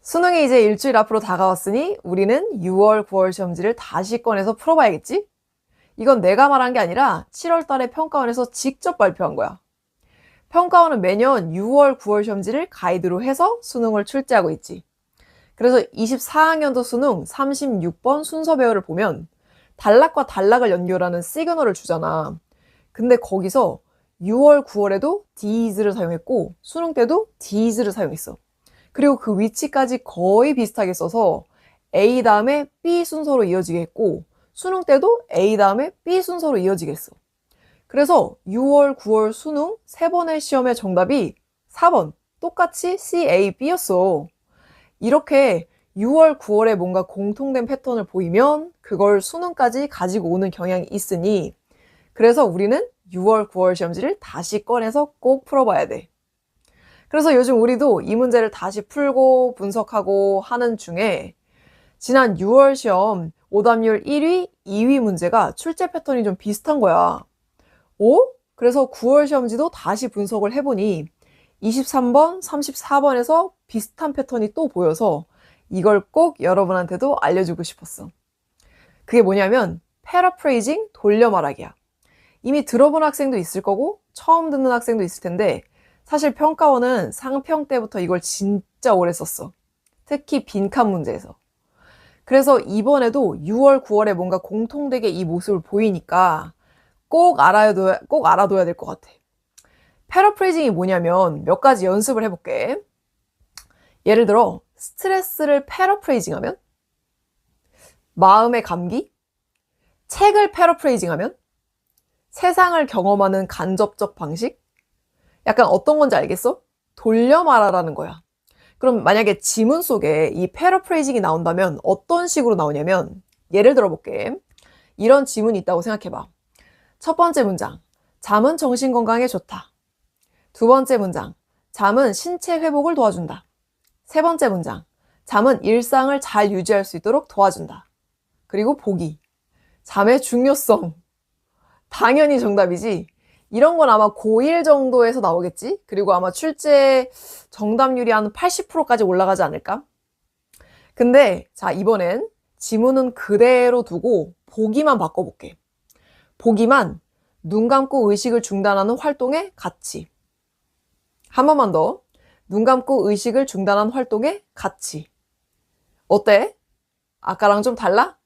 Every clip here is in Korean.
수능이 이제 일주일 앞으로 다가왔으니 우리는 6월, 9월 시험지를 다시 꺼내서 풀어봐야겠지? 이건 내가 말한 게 아니라 7월 달에 평가원에서 직접 발표한 거야. 평가원은 매년 6월, 9월 시험지를 가이드로 해서 수능을 출제하고 있지. 그래서 24학년도 수능 36번 순서배열을 보면 단락과 단락을 연결하는 시그널을 주잖아. 근데 거기서 6월, 9월에도 these를 사용했고 수능 때도 these를 사용했어. 그리고 그 위치까지 거의 비슷하게 써서 A 다음에 B 순서로 이어지게 했고 수능 때도 A 다음에 B 순서로 이어지게 했어. 그래서 6월, 9월 수능 3번의 시험의 정답이 4번 똑같이 C, A, B였어. 이렇게 6월, 9월에 뭔가 공통된 패턴을 보이면 그걸 수능까지 가지고 오는 경향이 있으니 그래서 우리는 6월, 9월 시험지를 다시 꺼내서 꼭 풀어봐야 돼. 그래서 요즘 우리도 이 문제를 다시 풀고 분석하고 하는 중에 지난 6월 시험 오답률 1위, 2위 문제가 출제 패턴이 좀 비슷한 거야. 오? 그래서 9월 시험지도 다시 분석을 해보니 23번, 34번에서 비슷한 패턴이 또 보여서 이걸 꼭 여러분한테도 알려주고 싶었어. 그게 뭐냐면 패러프레이징, 돌려 말하기야. 이미 들어본 학생도 있을 거고 처음 듣는 학생도 있을 텐데 사실 평가원은 상평 때부터 이걸 진짜 오래 썼어. 특히 빈칸 문제에서. 그래서 이번에도 6월, 9월에 뭔가 공통되게 이 모습을 보이니까 꼭 알아둬야 될 것 같아. 패러프레이징이 뭐냐면 몇 가지 연습을 해볼게. 예를 들어 스트레스를 패러프레이징하면 마음의 감기, 책을 패러프레이징하면 세상을 경험하는 간접적 방식, 약간 어떤 건지 알겠어? 돌려 말하라는 거야. 그럼 만약에 지문 속에 이 패러프레이징이 나온다면 어떤 식으로 나오냐면 예를 들어볼게. 이런 지문이 있다고 생각해봐. 첫 번째 문장, 잠은 정신 건강에 좋다. 두 번째 문장, 잠은 신체 회복을 도와준다. 세 번째 문장, 잠은 일상을 잘 유지할 수 있도록 도와준다. 그리고 보기, 잠의 중요성. 당연히 정답이지. 이런 건 아마 고1 정도에서 나오겠지? 그리고 아마 출제 정답률이 한 80%까지 올라가지 않을까? 근데 자, 이번엔 지문은 그대로 두고 보기만 바꿔볼게. 보기만 눈 감고 의식을 중단하는 활동의 가치. 한 번만 더. 눈 감고 의식을 중단하는 활동의 가치. 어때? 아까랑 좀 달라?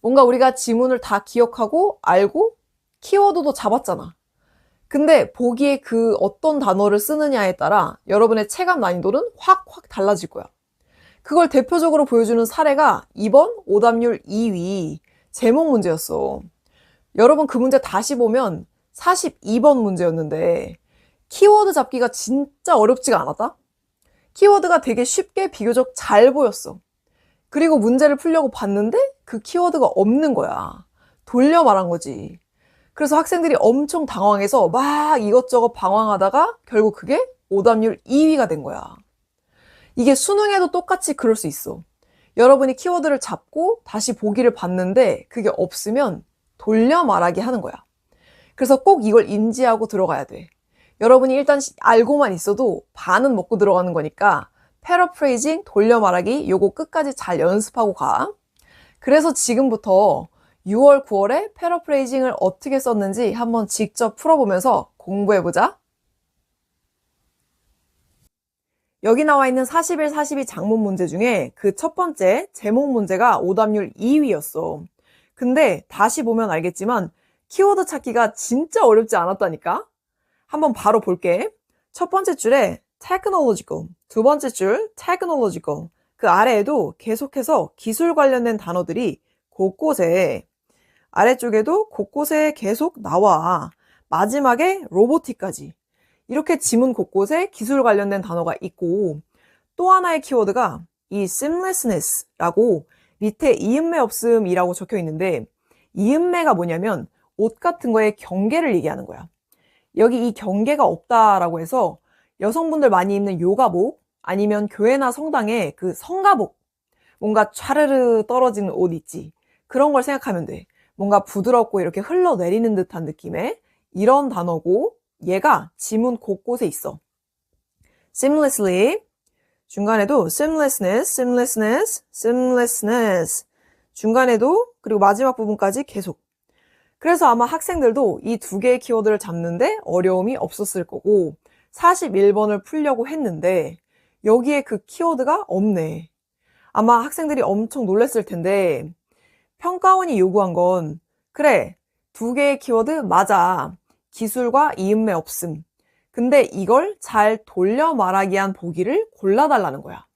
뭔가 우리가 지문을 다 기억하고 알고 키워드도 잡았잖아. 근데 보기에 그 어떤 단어를 쓰느냐에 따라 여러분의 체감 난이도는 확 달라질 거야. 그걸 대표적으로 보여주는 사례가 이번 오답률 2위 제목 문제였어. 여러분 그 문제 다시 보면 42번 문제였는데 키워드 잡기가 진짜 어렵지가 않았다? 키워드가 되게 쉽게 비교적 잘 보였어. 그리고 문제를 풀려고 봤는데 그 키워드가 없는 거야. 돌려 말한 거지. 그래서 학생들이 엄청 당황해서 막 이것저것 방황하다가 결국 그게 오답률 2위가 된 거야. 이게 수능에도 똑같이 그럴 수 있어. 여러분이 키워드를 잡고 다시 보기를 봤는데 그게 없으면 돌려 말하기 하는 거야. 그래서 꼭 이걸 인지하고 들어가야 돼. 여러분이 일단 알고만 있어도 반은 먹고 들어가는 거니까 패러프레이징, 돌려 말하기 요거 끝까지 잘 연습하고 가. 그래서 지금부터 6월, 9월에 패러프레이징을 어떻게 썼는지 한번 직접 풀어보면서 공부해보자. 여기 나와 있는 41, 42 장문 문제 중에 그 첫 번째 제목 문제가 오답률 2위였어. 근데 다시 보면 알겠지만 키워드 찾기가 진짜 어렵지 않았다니까? 한번 바로 볼게. 첫 번째 줄에 technological, 두 번째 줄 technological, 그 아래에도 계속해서 기술 관련된 단어들이 곳곳에 아래쪽에도 곳곳에 계속 나와. 마지막에 로보틱까지. 이렇게 지문 곳곳에 기술 관련된 단어가 있고 또 하나의 키워드가 이 seamlessness라고 밑에 이음매 없음이라고 적혀 있는데 이음매가 뭐냐면 옷 같은 거에 경계를 얘기하는 거야. 여기 이 경계가 없다라고 해서 여성분들 많이 입는 요가복 아니면 교회나 성당에 그 성가복 뭔가 촤르르 떨어지는 옷 있지. 그런 걸 생각하면 돼. 뭔가 부드럽고 이렇게 흘러내리는 듯한 느낌의 이런 단어고 얘가 지문 곳곳에 있어. seamlessly, 중간에도 seamlessness. 중간에도 그리고 마지막 부분까지 계속. 그래서 아마 학생들도 이 두 개의 키워드를 잡는데 어려움이 없었을 거고 41번을 풀려고 했는데 여기에 그 키워드가 없네. 아마 학생들이 엄청 놀랐을 텐데 평가원이 요구한 건 그래, 두 개의 키워드 맞아. 기술과 이음매 없음. 근데 이걸 잘 돌려 말하기 위한 보기를 골라달라는 거야.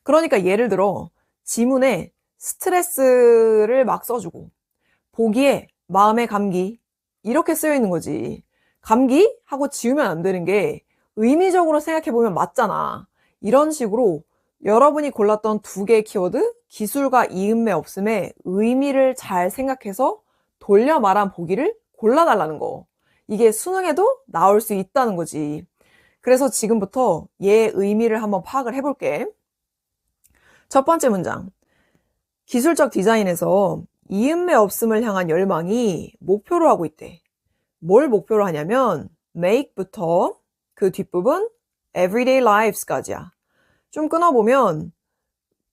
그러니까 예를 들어 지문에 스트레스를 막 써주고 보기에 마음의 감기 이렇게 쓰여 있는 거지. 감기? 하고 지우면 안 되는 게 의미적으로 생각해보면 맞잖아. 이런 식으로 여러분이 골랐던 두 개의 키워드 기술과 이음매 없음의 의미를 잘 생각해서 돌려 말한 보기를 골라달라는 거. 이게 수능에도 나올 수 있다는 거지. 그래서 지금부터 얘의 의미를 한번 파악을 해볼게. 첫 번째 문장. 기술적 디자인에서 이음매 없음을 향한 열망이 목표로 하고 있대. 뭘 목표로 하냐면 make부터 그 뒷부분 everyday lives까지야. 좀 끊어보면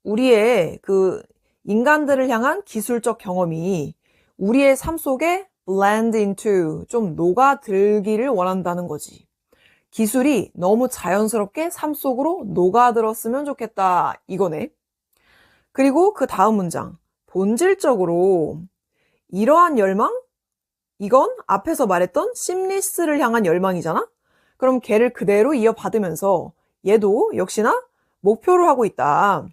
우리의 그 인간들을 향한 기술적 경험이 우리의 삶 속에 blend into 좀 녹아들기를 원한다는 거지. 기술이 너무 자연스럽게 삶 속으로 녹아들었으면 좋겠다 이거네. 그리고 그 다음 문장. 본질적으로 이러한 열망? 이건 앞에서 말했던 심리스를 향한 열망이잖아? 그럼 걔를 그대로 이어받으면서 얘도 역시나 목표로 하고 있다.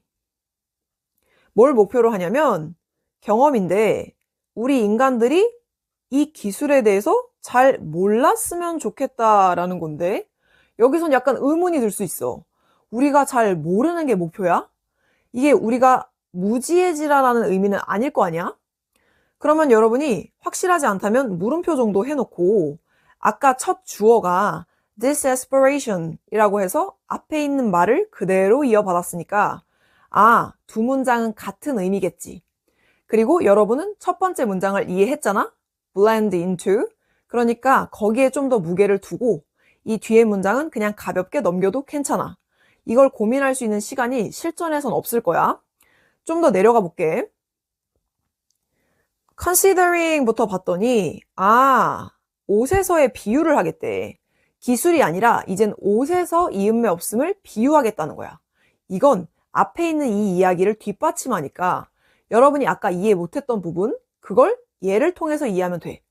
뭘 목표로 하냐면 경험인데 우리 인간들이 이 기술에 대해서 잘 몰랐으면 좋겠다라는 건데 여기선 약간 의문이 들 수 있어. 우리가 잘 모르는 게 목표야? 이게 우리가 무지해지라는 의미는 아닐 거 아니야? 그러면 여러분이 확실하지 않다면 물음표 정도 해놓고 아까 첫 주어가 disaspiration 이라고 해서 앞에 있는 말을 그대로 이어받았으니까 아, 두 문장은 같은 의미겠지. 그리고 여러분은 첫 번째 문장을 이해했잖아? blend into. 그러니까 거기에 좀 더 무게를 두고 이 뒤에 문장은 그냥 가볍게 넘겨도 괜찮아. 이걸 고민할 수 있는 시간이 실전에선 없을 거야. 좀 더 내려가 볼게. considering부터 봤더니 옷에서의 비유를 하겠대. 기술이 아니라 이젠 옷에서 이음매 없음을 비유하겠다는 거야. 이건 앞에 있는 이 이야기를 뒷받침하니까 여러분이 아까 이해 못했던 부분 그걸 예를 통해서 이해하면 돼.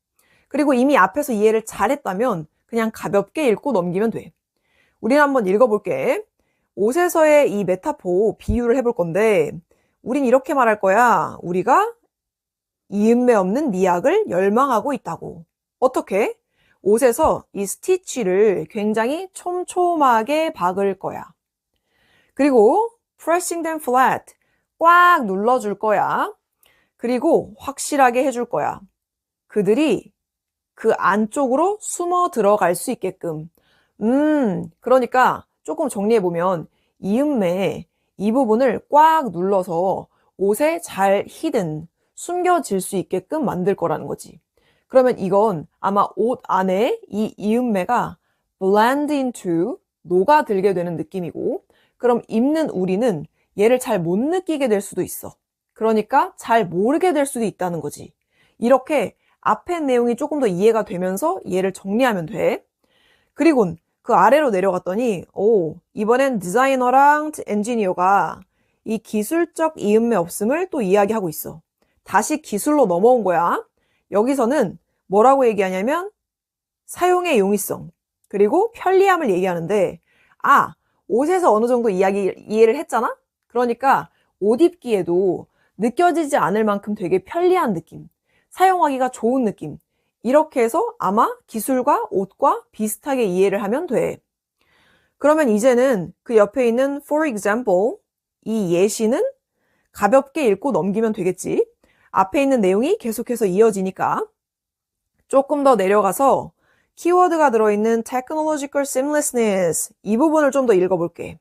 그리고 이미 앞에서 이해를 잘했다면 그냥 가볍게 읽고 넘기면 돼. 우리는 한번 읽어볼게. 옷에서의 이 메타포 비유를 해볼 건데 우린 이렇게 말할 거야. 우리가 이음매 없는 미학을 열망하고 있다고. 어떻게? 옷에서 이 스티치를 굉장히 촘촘하게 박을 거야. 그리고 pressing them flat, 꽉 눌러줄 거야. 그리고 확실하게 해줄 거야. 그들이 그 안쪽으로 숨어 들어갈 수 있게끔. 그러니까 조금 정리해보면 이음매 이 부분을 꽉 눌러서 옷에 잘 hidden, 숨겨질 수 있게끔 만들 거라는 거지. 그러면 이건 아마 옷 안에 이 이음매가 blend into, 녹아들게 되는 느낌이고 그럼 입는 우리는 얘를 잘 못 느끼게 될 수도 있어. 그러니까 잘 모르게 될 수도 있다는 거지. 이렇게 앞에 내용이 조금 더 이해가 되면서 얘를 정리하면 돼. 그리고 그 아래로 내려갔더니 이번엔 디자이너랑 엔지니어가 이 기술적 이음매 없음을 또 이야기하고 있어. 다시 기술로 넘어온 거야. 여기서는 뭐라고 얘기하냐면 사용의 용이성 그리고 편리함을 얘기하는데 옷에서 어느 정도 이해를 했잖아? 그러니까 옷 입기에도 느껴지지 않을 만큼 되게 편리한 느낌, 사용하기가 좋은 느낌 이렇게 해서 아마 기술과 옷과 비슷하게 이해를 하면 돼. 그러면 이제는 그 옆에 있는 for example 이 예시는 가볍게 읽고 넘기면 되겠지. 앞에 있는 내용이 계속해서 이어지니까 조금 더 내려가서 키워드가 들어있는 technological seamlessness 이 부분을 좀 더 읽어볼게.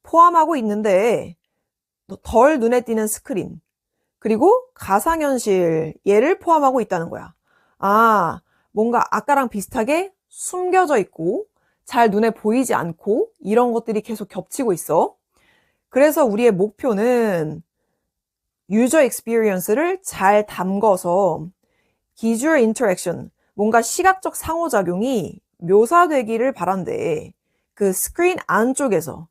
포함하고 있는데 덜 눈에 띄는 스크린 그리고 가상현실 얘를 포함하고 있다는 거야. 뭔가 아까랑 비슷하게 숨겨져 있고 잘 눈에 보이지 않고 이런 것들이 계속 겹치고 있어. 그래서 우리의 목표는 유저 익스피리언스를 잘 담궈서 비주얼 인터랙션, 뭔가 시각적 상호작용이 묘사되기를 바란대. 그 스크린 안쪽에서.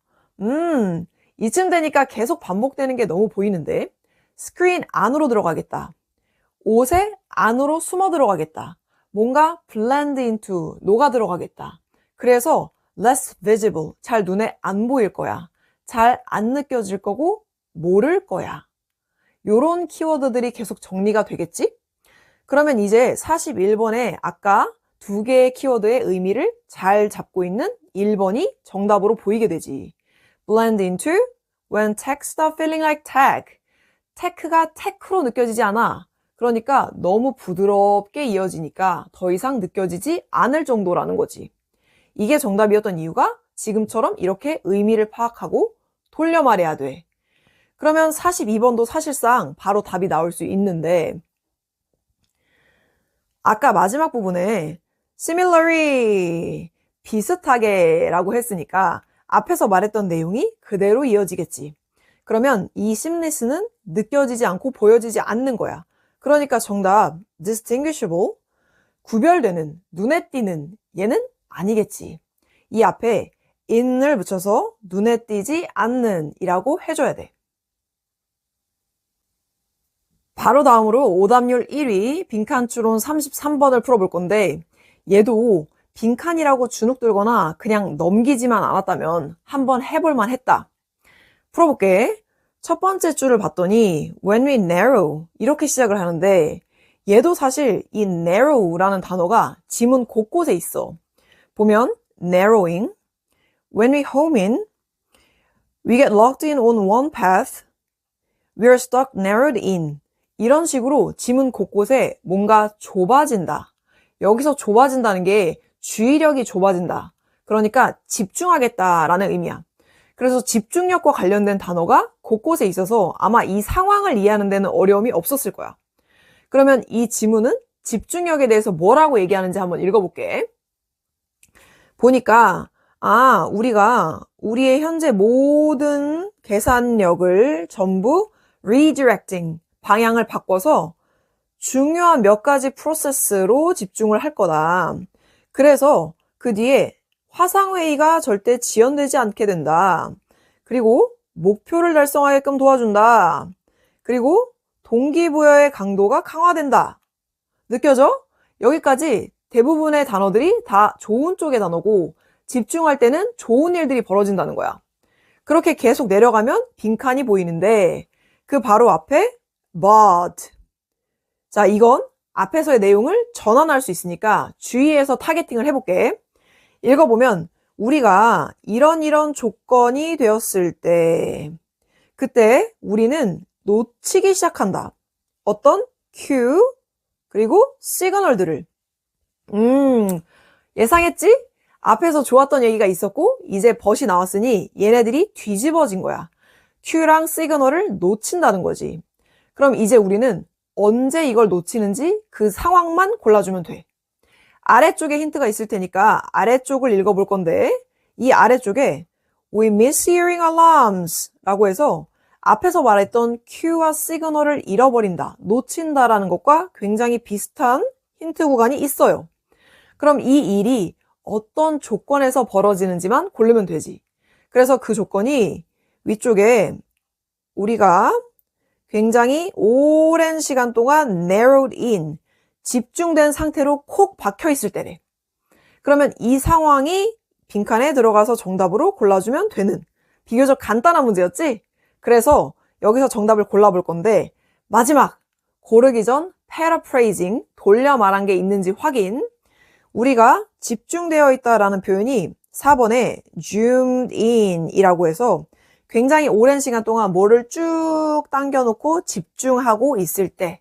이쯤 되니까 계속 반복되는 게 너무 보이는데. 스크린 안으로 들어가겠다. 옷의 안으로 숨어 들어가겠다. 뭔가 blend into, 녹아 들어가겠다. 그래서 less visible, 잘 눈에 안 보일 거야. 잘 안 느껴질 거고 모를 거야. 요런 키워드들이 계속 정리가 되겠지? 그러면 이제 41번에 아까 두 개의 키워드의 의미를 잘 잡고 있는 1번이 정답으로 보이게 되지. blend into when texts are feeling like tech. tech가 tech로 느껴지지 않아. 그러니까 너무 부드럽게 이어지니까 더 이상 느껴지지 않을 정도라는 거지. 이게 정답이었던 이유가 지금처럼 이렇게 의미를 파악하고 돌려 말해야 돼. 그러면 42번도 사실상 바로 답이 나올 수 있는데 아까 마지막 부분에 similarly, 비슷하게 라고 했으니까 앞에서 말했던 내용이 그대로 이어지겠지. 그러면 이 seamless는 느껴지지 않고 보여지지 않는 거야. 그러니까 정답 distinguishable, 구별되는, 눈에 띄는 얘는 아니겠지. 이 앞에 in을 붙여서 눈에 띄지 않는 이라고 해줘야 돼. 바로 다음으로 오답률 1위 빈칸 추론 33번을 풀어볼 건데 얘도 빈칸이라고 주눅 들거나 그냥 넘기지만 않았다면 한번 해볼만 했다. 풀어볼게. 첫 번째 줄을 봤더니 when we narrow 이렇게 시작을 하는데 얘도 사실 이 narrow라는 단어가 지문 곳곳에 있어. 보면 narrowing, when we home in, we get locked in on one path, we are stuck narrowed in. 이런 식으로 지문 곳곳에 뭔가 좁아진다. 여기서 좁아진다는 게 주의력이 좁아진다. 그러니까 집중하겠다라는 의미야. 그래서 집중력과 관련된 단어가 곳곳에 있어서 아마 이 상황을 이해하는 데는 어려움이 없었을 거야. 그러면 이 지문은 집중력에 대해서 뭐라고 얘기하는지 한번 읽어볼게. 보니까 우리가 우리의 현재 모든 계산력을 전부 redirecting, 방향을 바꿔서 중요한 몇 가지 프로세스로 집중을 할 거다. 그래서 그 뒤에 화상회의가 절대 지연되지 않게 된다. 그리고 목표를 달성하게끔 도와준다. 그리고 동기부여의 강도가 강화된다. 느껴져? 여기까지 대부분의 단어들이 다 좋은 쪽의 단어고 집중할 때는 좋은 일들이 벌어진다는 거야. 그렇게 계속 내려가면 빈칸이 보이는데 그 바로 앞에 but. 자, 이건 앞에서의 내용을 전환할 수 있으니까 주의해서 타겟팅을 해볼게. 읽어보면 우리가 이런 조건이 되었을 때 그때 우리는 놓치기 시작한다. 어떤 cue 그리고 시그널들을. 예상했지? 앞에서 좋았던 얘기가 있었고 이제 but이 나왔으니 얘네들이 뒤집어진 거야. cue랑 시그널을 놓친다는 거지. 그럼 이제 우리는 언제 이걸 놓치는지 그 상황만 골라주면 돼. 아래쪽에 힌트가 있을 테니까 아래쪽을 읽어볼 건데 이 아래쪽에 We miss hearing alarms 라고 해서 앞에서 말했던 cue와 시그널을 잃어버린다, 놓친다라는 것과 굉장히 비슷한 힌트 구간이 있어요. 그럼 이 일이 어떤 조건에서 벌어지는지만 고르면 되지. 그래서 그 조건이 위쪽에 우리가 굉장히 오랜 시간 동안 narrowed in, 집중된 상태로 콕 박혀 있을 때래. 그러면 이 상황이 빈칸에 들어가서 정답으로 골라주면 되는 비교적 간단한 문제였지? 그래서 여기서 정답을 골라볼 건데 마지막 고르기 전 paraphrasing, 돌려 말한 게 있는지 확인. 우리가 집중되어 있다라는 표현이 4번에 zoomed in 이라고 해서 굉장히 오랜 시간 동안 뭐를 쭉 당겨놓고 집중하고 있을 때.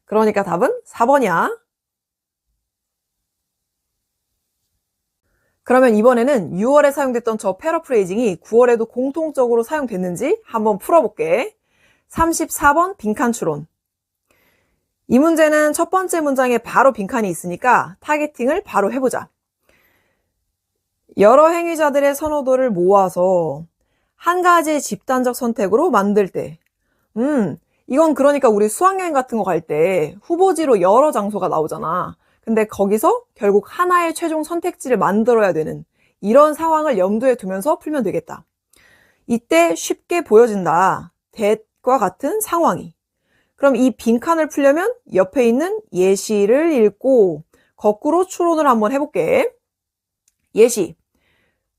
그러니까 답은 4번이야. 그러면 이번에는 6월에 사용됐던 저 패러프레이징이 9월에도 공통적으로 사용됐는지 한번 풀어볼게. 34번 빈칸 추론. 이 문제는 첫 번째 문장에 바로 빈칸이 있으니까 타겟팅을 바로 해보자. 여러 행위자들의 선호도를 모아서 한 가지의 집단적 선택으로 만들 때, 이건 그러니까 우리 수학여행 같은 거 갈 때 후보지로 여러 장소가 나오잖아. 근데 거기서 결국 하나의 최종 선택지를 만들어야 되는 이런 상황을 염두에 두면서 풀면 되겠다. 이때 쉽게 보여진다. that과 같은 상황이. 그럼 이 빈칸을 풀려면 옆에 있는 예시를 읽고 거꾸로 추론을 한번 해볼게. 예시.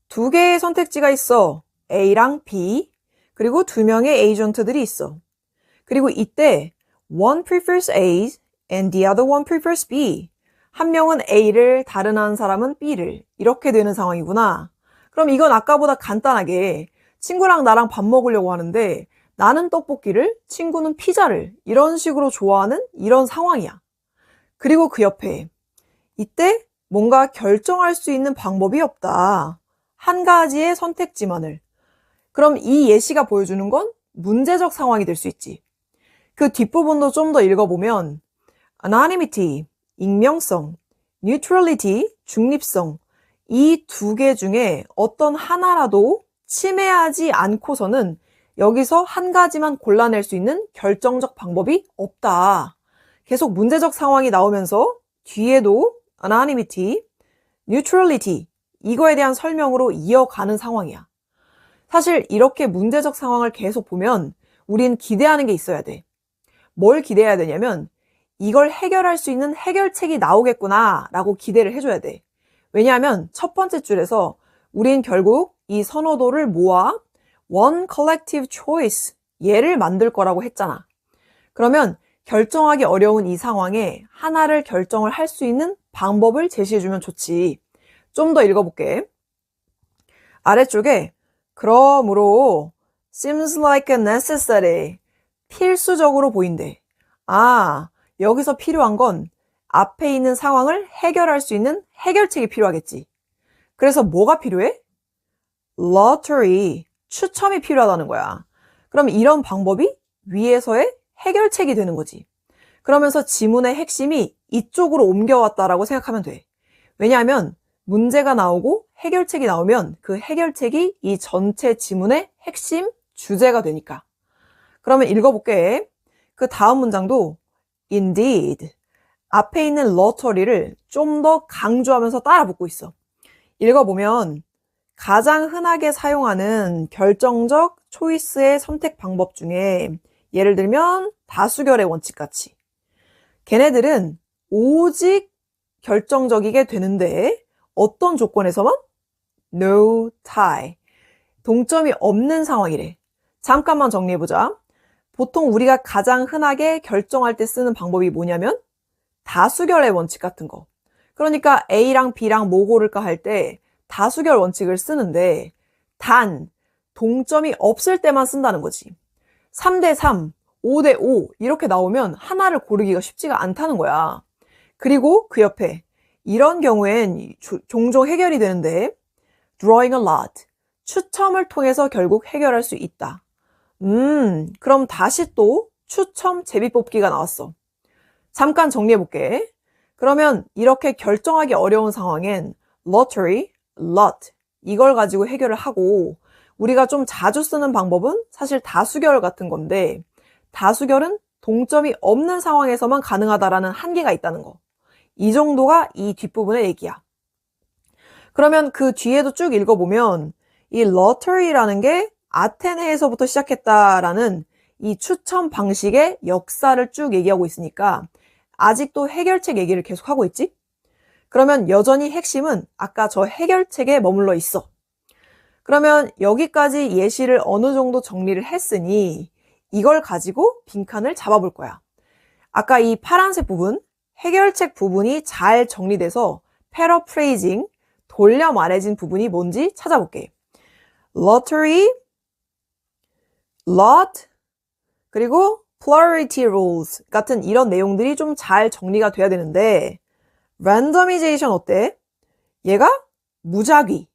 두 개의 선택지가 있어. A랑 B. 그리고 두 명의 에이전트들이 있어. 그리고 이때 one prefers A and the other one prefers B. 한 명은 A를, 다른 한 사람은 B를. 이렇게 되는 상황이구나. 그럼 이건 아까보다 간단하게 친구랑 나랑 밥 먹으려고 하는데 나는 떡볶이를, 친구는 피자를 이런 식으로 좋아하는 이런 상황이야. 그리고 그 옆에 이때 뭔가 결정할 수 있는 방법이 없다. 한 가지의 선택지만을. 그럼 이 예시가 보여주는 건 문제적 상황이 될 수 있지. 그 뒷부분도 좀 더 읽어보면 anonymity, 익명성, neutrality, 중립성 이 두 개 중에 어떤 하나라도 침해하지 않고서는 여기서 한 가지만 골라낼 수 있는 결정적 방법이 없다. 계속 문제적 상황이 나오면서 뒤에도 anonymity, neutrality 이거에 대한 설명으로 이어가는 상황이야. 사실 이렇게 문제적 상황을 계속 보면 우린 기대하는 게 있어야 돼. 뭘 기대해야 되냐면 이걸 해결할 수 있는 해결책이 나오겠구나 라고 기대를 해줘야 돼. 왜냐하면 첫 번째 줄에서 우린 결국 이 선호도를 모아 one collective choice 얘를 만들 거라고 했잖아. 그러면 결정하기 어려운 이 상황에 하나를 결정을 할 수 있는 방법을 제시해주면 좋지. 좀 더 읽어볼게. 아래쪽에 그러므로 seems like a necessary 필수적으로 보인대. 아, 여기서 필요한 건 앞에 있는 상황을 해결할 수 있는 해결책이 필요하겠지. 그래서 뭐가 필요해? lottery, 추첨이 필요하다는 거야. 그럼 이런 방법이 위에서의 해결책이 되는 거지. 그러면서 지문의 핵심이 이쪽으로 옮겨왔다라고 생각하면 돼. 왜냐하면 문제가 나오고 해결책이 나오면 그 해결책이 이 전체 지문의 핵심 주제가 되니까. 그러면 읽어볼게. 그 다음 문장도 indeed 앞에 있는 lottery를 좀 더 강조하면서 따라 붙고 있어. 읽어보면 가장 흔하게 사용하는 결정적 초이스의 선택 방법 중에 예를 들면 다수결의 원칙같이 걔네들은 오직 결정적이게 되는데 어떤 조건에서만? No tie. 동점이 없는 상황이래. 잠깐만 정리해보자. 보통 우리가 가장 흔하게 결정할 때 쓰는 방법이 뭐냐면 다수결의 원칙 같은 거. 그러니까 A랑 B랑 뭐 고를까 할 때 다수결 원칙을 쓰는데 단 동점이 없을 때만 쓴다는 거지. 3대3, 5대5 이렇게 나오면 하나를 고르기가 쉽지가 않다는 거야. 그리고 그 옆에 이런 경우엔 종종 해결이 되는데 drawing a lot, 추첨을 통해서 결국 해결할 수 있다. 그럼 다시 또 추첨 제비뽑기가 나왔어. 잠깐 정리해볼게. 그러면 이렇게 결정하기 어려운 상황엔 lottery, lot 이걸 가지고 해결을 하고 우리가 좀 자주 쓰는 방법은 사실 다수결 같은 건데 다수결은 동점이 없는 상황에서만 가능하다라는 한계가 있다는 거. 이 정도가 이 뒷부분의 얘기야. 그러면 그 뒤에도 쭉 읽어보면 이 lottery라는 게 아테네에서부터 시작했다라는 이 추첨 방식의 역사를 쭉 얘기하고 있으니까 아직도 해결책 얘기를 계속하고 있지? 그러면 여전히 핵심은 아까 저 해결책에 머물러 있어. 그러면 여기까지 예시를 어느 정도 정리를 했으니 이걸 가지고 빈칸을 잡아볼 거야. 아까 이 파란색 부분, 해결책 부분이 잘 정리돼서 paraphrasing, 돌려 말해진 부분이 뭔지 찾아볼게. lottery, lot, 그리고 plurality rules 같은 이런 내용들이 좀 잘 정리가 돼야 되는데 randomization 어때? 얘가 무작위,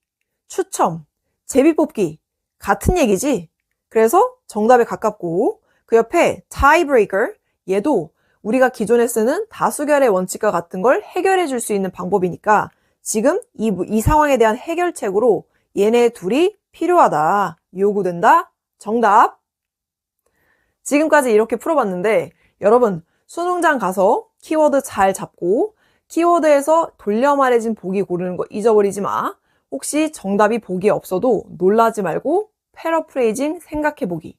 추첨, 제비뽑기 같은 얘기지? 그래서 정답에 가깝고 그 옆에 tiebreaker 얘도 우리가 기존에 쓰는 다수결의 원칙과 같은 걸 해결해 줄 수 있는 방법이니까 지금 이 상황에 대한 해결책으로 얘네 둘이 필요하다. 요구된다. 정답. 지금까지 이렇게 풀어봤는데 여러분 수능장 가서 키워드 잘 잡고 키워드에서 돌려 말해진 보기 고르는 거 잊어버리지 마. 혹시 정답이 보기에 없어도 놀라지 말고 패러프레이징 생각해보기.